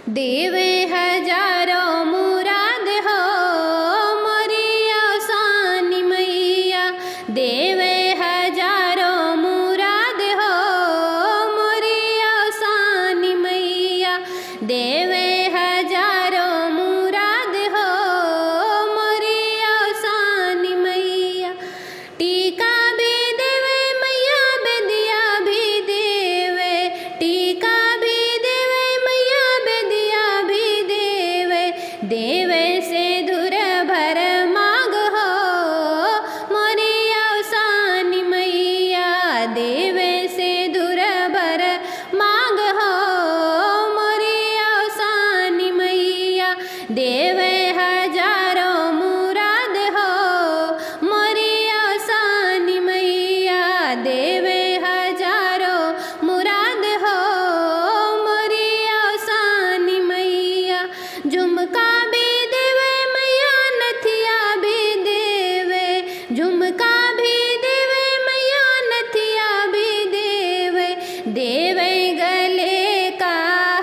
देवे हजारों मुराद हो मोरी आसानी मैया। देवे हजारों मुराद हो मोरी आसानी मैया। देवे हजारों मुराद हो मोरी आसानी मैया। टीका भी देवे मैया बेदिया भी देवे। टीका भी देवे मैया बेदिया भी देवे। देवे से दूर भर मांग हो मोरी आसानी मैया। देवे से दूर भर मांग हो मोरी आसानी मैया। देवे हजारों मुराद हो मोरी आसानी मैया। देवे हजारों मुराद हो मोरी आसानी मैया। झुमका भी देवे मैया नथिया भी देवे। झुमका भी देवे मैया नथिया भी देवे। देवे गले का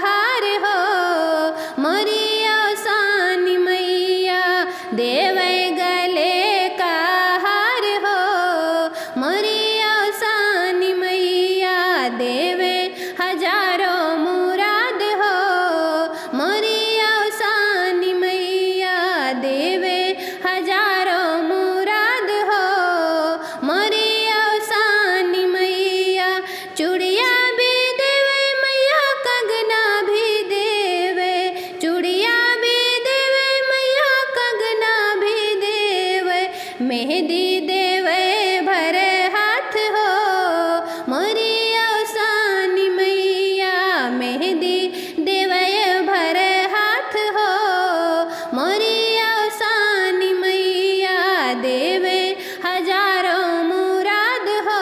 हार हो मोरी आसानी मैया। देवे गले का हार हो मोरी आसानी मैया। देवे हजारों मुराद हो मोरी आसानी मैया। देवे हजारों मुराद हो मोरी आसानी मैया। चूड़िया भी देवे मैया कंगना भी देवे। चूड़िया भी देवे मैया कंगना भी देवे। मेहंदी देवे भरे हाथ हो मोरी आसानी मैया। मेहंदी देवे भरे हाथ हो मोरी आसानी मैया। देवे हजारों मुराद हो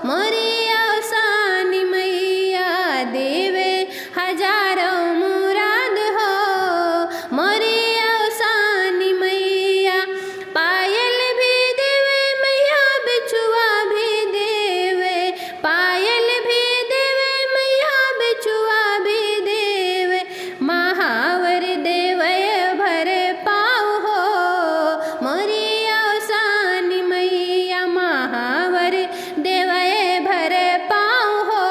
मोरी आसानी मैया। देवे हजारों मुराद हो मोरी आसानी मैया। पायल भी देवे मैया बिछुआ भी देवे। पायल भी देवे मैया बिछुआ भी देवे। महावर देवे भरे पाँव हो मोरी आसानी मैया। महावर देवे भरे पाँव हो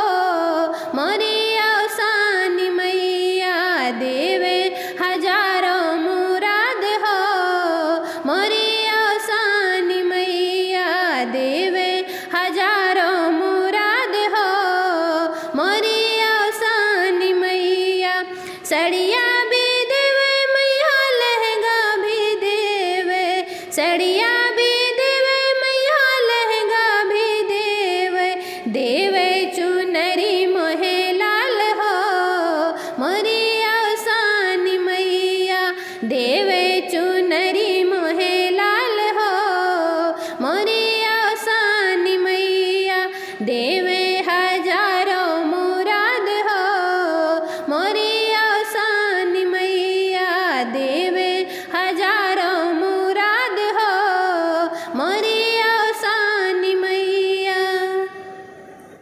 मोरी आसानी मैया। देवे हजारों मुराद हो मोरी आसानी मैया। देवे हजारों मुराद हो मोरी आसानी मैया। सड़िया भी देवे मैया लहंगा भी देवे। सड़िया भी देवे मैया लहंगा भी देवे। देवे